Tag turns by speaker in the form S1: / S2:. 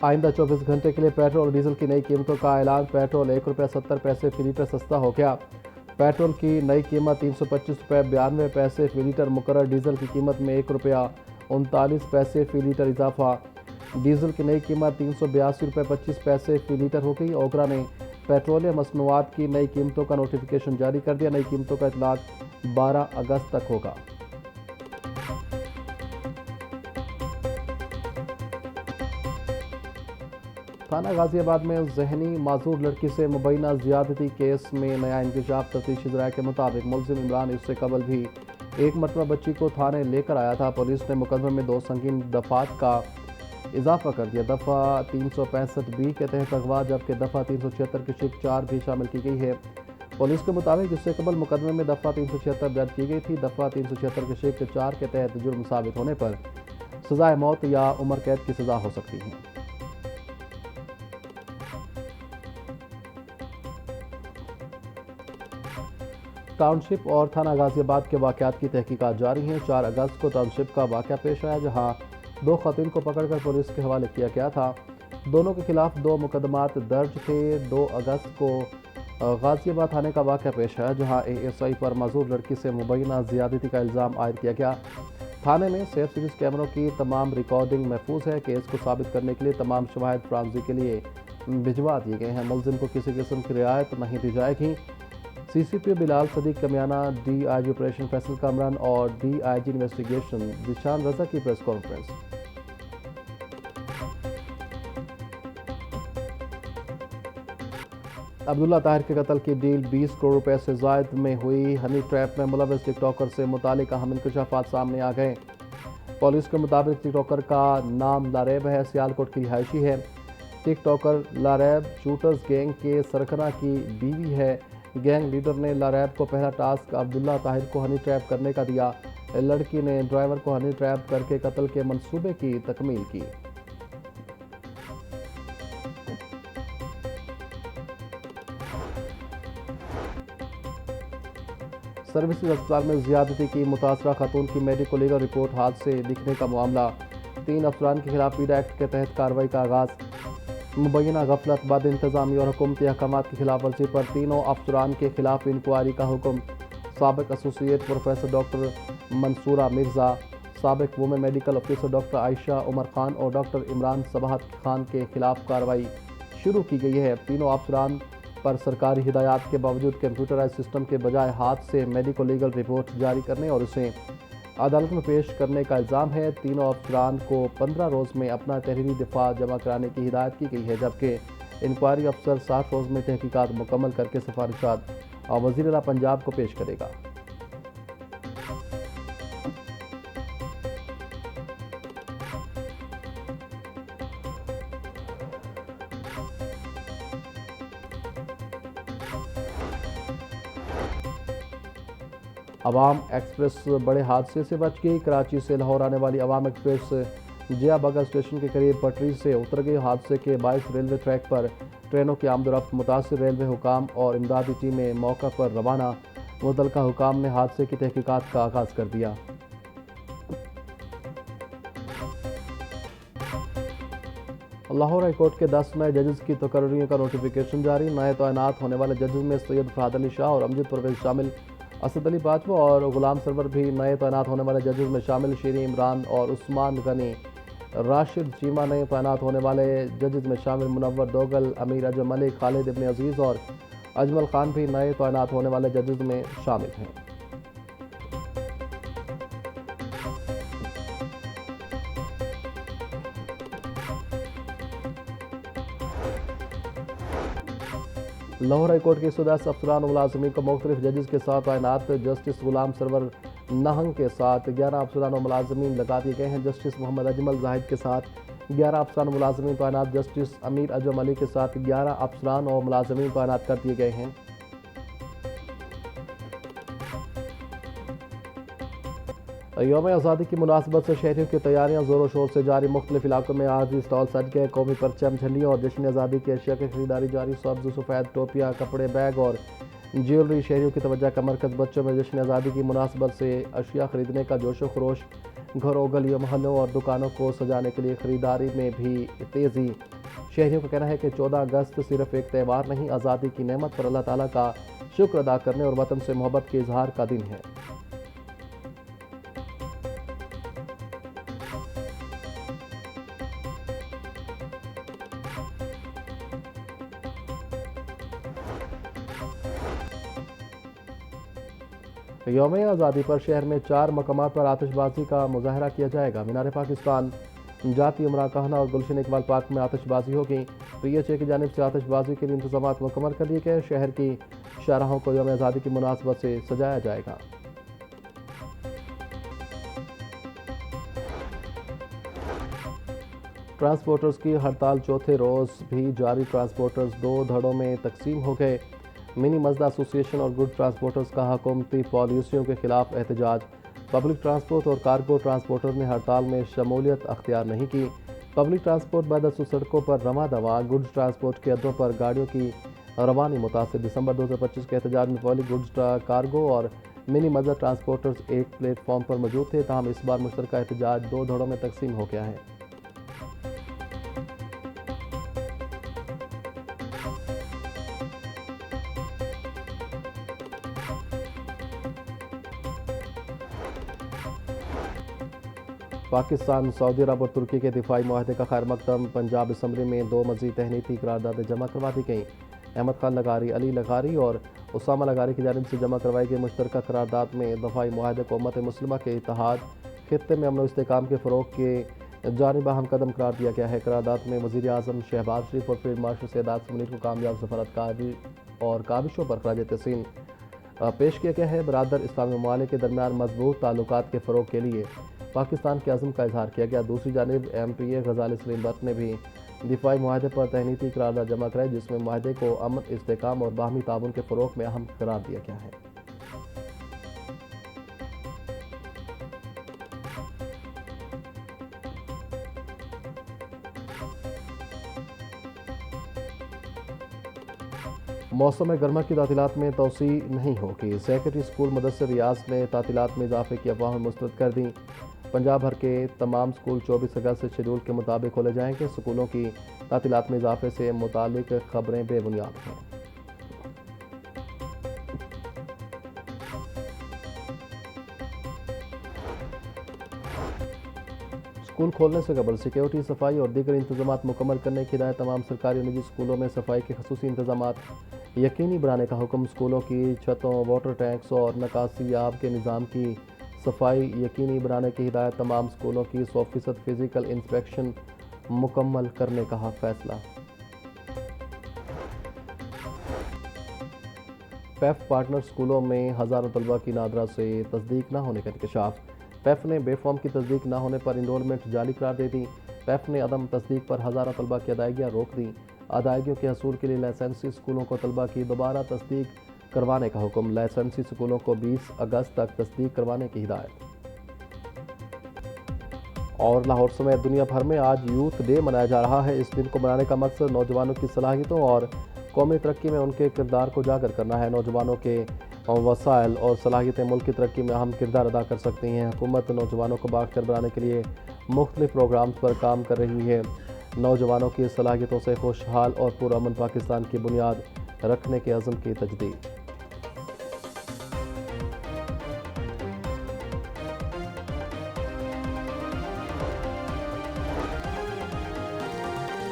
S1: आइंदा 24 घंटे के लिए पेट्रोल और डीजल की नई कीमतों का ऐलान। पेट्रोल ₹1.70 फी लीटर सस्ता हो गया। पेट्रोल की नई कीमत ₹325.92 फी लीटर मुकर्रर। डीजल की कीमत में ₹1.39 फी लीटर इजाफा। डीजल की नई कीमत ₹382.25 फी लीटर हो गई। ओगरा ने पेट्रोलियम मसनूआत की नई कीमतों का नोटिफिकेशन जारी कर दिया। नई कीमतों का इतलाक 12 अगस्त तक होगा। थाना गाजियाबाद में जहनी माजूर लड़की से मुबैना ज्यादती केस में नया इंकशाफ। तफ्तीशी ज़राए के मुताबिक मुलजिम इमरान इससे कबल भी एक मरतबा बच्ची को थाने लेकर आया था। पुलिस ने मुकदमे में 2 संगीन दफात का इजाफा कर दिया। दफ़ा 365B के तहत अगवा जबकि दफ़ा 376 की शिक 4 भी शामिल की गई है। पुलिस के मुताबिक इससे कबल मुकदमे में दफ़ा 376 दर्ज की गई थी। दफ़ा 376 की शिक 4 के तहत जुर्म साबित होने पर सजाए मौत या उम्र कैद की सजा हो सकती है। टाउनशिप और थाना गाजियाबाद के वाक़यात की तहकीकात जारी हैं। 4 अगस्त को टाउनशिप का वाक़या पेश आया जहां 2 ख़वातीन को पकड़कर पुलिस के हवाले किया गया था। दोनों के खिलाफ 2 मुकदमात दर्ज थे। 2 अगस्त को गाजियाबाद थाने का वाक़या पेश आया जहां ASI पर माजूर लड़की से मुबैना ज़्यादती का इल्ज़ाम आयद किया गया। थाने में सेफ सीरीज कैमरों की तमाम रिकॉर्डिंग महफूज है। केस को साबित करने के लिए तमाम शवाहिद फ्रांसी के लिए भिजवा दिए गए हैं। मुलजिम को किसी किस्म की रियायत नहीं दी जाएगी। CCP Bilal Sadiq Kamiana, DIG operation Faisal Kamran और DIG इन्वेस्टिगेशन जिशान रजा की प्रेस कॉन्फ्रेंस। अब्दुल्ला ताहिर के कत्ल की डील 20 करोड़ रुपए से जायद में हुई। हनी ट्रैप में मुलविस टिकटॉकर से मुतालिक अहम इंकशाफात सामने आ गए। पुलिस के मुताबिक टिकटॉकर का नाम लारेब है, सियालकोट की रिहायशी है। टिकटॉकर लारेब शूटर्स गैंग के सरकना की बीवी है। गैंग लीडर ने लारेब को पहला टास्क अब्दुल्ला ताहिर को हनी ट्रैप करने का दिया। लड़की ने ड्राइवर को हनी ट्रैप करके कत्ल के मंसूबे की तकमील की। सर्विसेज अस्पताल में ज्यादती की मुतासरा खातून की मेडिको लीगल रिपोर्ट हाथ से लिखने का मामला। 3 अफसरान के खिलाफ पीडा एक्ट के तहत कार्रवाई का आगाज। मुबैना गफलत, बद इंतजामी और हुकूमती अहकामात की खिलाफ वर्जी पर तीनों अफसरान के खिलाफ इंक्वायरी का हुक्म। साबिक associate professor doctor Mansoora Mirza, साबिक women medical officer doctor Ayesha Umar Khan और डॉक्टर इमरान सबाहत खान के खिलाफ कार्रवाई शुरू की गई है। तीनों अफसरान पर सरकारी हिदायत के बावजूद कंप्यूटराइज सिस्टम के बजाय हाथ से मेडिको लीगल रिपोर्ट जारी करने और उसे अदालत में पेश करने का इल्ज़ाम है। तीनों अफसरान को 15 रोज़ में अपना तहरीरी दिफा जमा कराने की हिदायत की गई है जबकि इंक्वायरी अफसर 60 रोज़ में तहकीकात मुकम्मल करके सिफारिशात वज़ीर आला पंजाब को पेश करेगा। अवाम एक्सप्रेस बड़े हादसे से बच गई। कराची से लाहौर आने वाली अवाम एक्सप्रेस जिया बगा स्टेशन के करीब पटरी से उतर गई। हादसे के बायस रेलवे ट्रैक पर ट्रेनों की आमदोरफ्त मुतासिर। रेलवे हुकाम और इमदादी टीमें मौका पर रवाना। मुतलका हुकाम ने हादसे की तहकीकात का आगाज़ कर दिया। लाहौर हाईकोर्ट के 10 नए जजेस की तकर्रियों का नोटिफिकेशन जारी। नए तैनात होने वाले जजेस में सैयद फरहाद अली शाह और अमजद परवेज शामिल। असद अली बाजवा और गुलाम सरवर भी नए तैनात होने वाले जजेस में शामिल। शीरी इमरान और उस्मान गनी, राशिद चीमा नए तैनात होने वाले जजेस में शामिल। मुनव्वर दोगल, अमीर अजम मलिक, खालिद इब्न अजीज़ और अजमल खान भी नए तैनात होने वाले जजेस में शामिल हैं। लाहौर हाईकोर्ट के 10 अफसरान मुलाजमीन को मुख्तलिफ जजेस के साथ तैनात। जस्टिस गुलाम सरवर नहंग के साथ 11 अफसरान और मुलाजमीन लगा दिए गए हैं। जस्टिस मोहम्मद अजमल जाहिद के साथ 11 अफसरान मुलाजमीन तैनात। जस्टिस अमीर अजम अली के साथ 11 अफसरान और मुलाजमीन तैनात कर दिए गए हैं। यौम आज़ादी की मुनासबत से शहरियों की तैयारियां जोरों शोर से जारी। मुख्तलिफ इलाकों में आज स्टॉल सज गए। कौमी परचम, झंडियों और जश्न आज़ादी की अशिया की खरीदारी जारी। सब्ज़, सफ़ेद टोपियाँ, कपड़े, बैग और ज्वेलरी शहरियों की तवज्जो का मरकज़। बच्चों में जश्न आज़ादी की मुनासबत से अशिया खरीदने का जोशो खरोश। घरों, गलियों, मोहल्लों और दुकानों को सजाने के लिए खरीदारी में भी तेज़ी। शहरियों का कहना है कि 14 अगस्त सिर्फ एक त्यौहार नहीं, आज़ादी की नेमत पर अल्लाह ताला का शुक्र अदा करने और वतन से मोहब्बत के इजहार का दिन है। यौम आज़ादी पर शहर में 4 मकामात पर आतिशबाजी का मुजाहरा किया जाएगा। मीनार पाकिस्तान, जाती उमरा कहना और गुलशन इकबाल पार्क में आतिशबाजी होगी। PHA की जानिब से आतिशबाजी के लिए इंतजाम मुकम्मल कर दिए गए। शहर की शाहराहों को यौम आज़ादी की मुनासबत से सजाया जाएगा। ट्रांसपोर्टर्स की हड़ताल चौथे रोज़ भी जारी। ट्रांसपोर्टर्स 2 धड़ों में तकसीम हो गए। मिनी मजदा एसोसिएशन और गुड ट्रांसपोर्टर्स का हुकूमती पॉलिसियों के खिलाफ एहतजाज। पब्लिक ट्रांसपोर्ट और कार्गो ट्रांसपोर्टर ने हड़ताल में शमूलियत अख्तियार नहीं की। पब्लिक ट्रांसपोर्ट बदसूं सड़कों पर रवां दवा, गुड्स ट्रांसपोर्ट के अड्डों पर गाड़ियों की रवानी मुतासिर। दिसंबर 2025 के एहतजाज में पब्लिक गुड्स कार्गो और मिनी मजदा ट्रांसपोर्टर्स एक प्लेटफॉर्म पर मौजूद थे, ताहम इस बार मुश्तरका एहतजाज 2 धड़ों में तकसीम हो गया है। पाकिस्तान, सऊदी अरब और तुर्की के दिफाई मुआहदे का खैर मकदम। पंजाब असम्बली में 2 मज़ीद तहनीती करारदादें जमा करवा दी गईं। अहमद खान लगारी, अली लगारी और उसामा लगारी की जानिब से जमा करवाई गई मुश्तरका करारदाद में दफाई मुआहदे को उम्मत मुस्लिमा के इत्तेहाद, खित्ते में अमन व इस्तेहकाम के फ़रोग़ के जानिब अहम कदम करार दिया गया है। करारदाद में वज़ीर आज़म शहबाज शरीफ और फील्ड मार्शल सैयदात मुनीर को कामयाब सफारत और काबिशों पर खराज तहसीन पेश किया गया है। बरादर इस्लामी ममालिक के दरमियान मजबूत ताल्लुकात के फ़रोग़ के लिए पाकिस्तान के अज़्म का इजहार किया गया। दूसरी जानिब MPA गजाली सलीम भट्ट ने भी दिफाई मुआहदे पर तहनीती करारदाद जमा कराई, जिसमें मुआहदे को अमन, इस्तेहकाम और बाहमी ताउन के फ़रोग़ में अहम करार दिया गया है। मौसम गर्मा की तातीलात में तोसी नहीं होगी। सेक्रेटरी स्कूल मुदस्सिर रियाज ने तातीलात में इजाफे की अफवाह मुस्तरद कर दी। पंजाब भर के तमाम स्कूल 24 अगस्त से शेड्यूल के मुताबिक खोले जाएंगे। स्कूलों की तातीलात में इजाफे से मुतालिक खबरें बेबुनियाद हैं। स्कूल खोलने से कबल सिक्योरिटी, सफाई और दीगर इंतजाम मुकम्मल करने की हिदायत। तमाम सरकारी और निजी स्कूलों में सफाई के खसूसी इंतजाम यकीनी बनाने का हुक्म। स्कूलों की छतों, वाटर टैंक्स और निकासी आब के निज़ाम की सफाई यकीनी बनाने की हिदायत। तमाम स्कूलों की 100% फिजिकल इंस्पेक्शन मुकम्मल करने का फैसला। पैफ पार्टनर स्कूलों में हज़ारों तलबा की नादरा से तस्दीक न होने का इंकशाफ। पैफ ने बेफॉर्म की तस्दीक न होने पर इनरोलमेंट जाली करार दे दी। पैफ ने अदम तस्दीक पर हज़ारों तलबा की अदायगियाँ रोक दी। अदायगियों के हसूल के लिए लाइसेंसी स्कूलों को तलबा की दोबारा तस्दीक करवाने का हुक्म। लाइसेंसी स्कूलों को 20 अगस्त तक तस्दीक करवाने की हिदायत। और लाहौर समेत दुनिया भर में आज यूथ डे मनाया जा रहा है। इस दिन को मनाने का मकसद नौजवानों की सलाहियतों और कौमी तरक्की में उनके किरदार को उजागर करना है। नौजवानों के वसाइल और सलाहियतें मुल्क की तरक्की में अहम किरदार अदा कर सकती हैं। हुकूमत नौजवानों को बाअख्तियार बनाने के लिए मुख्तलिफ प्रोग्राम्स पर काम कर रही है। नौजवानों की सलाहियतों से खुशहाल और पुरअमन पाकिस्तान की बुनियाद रखने के अज़्म की तजदीद।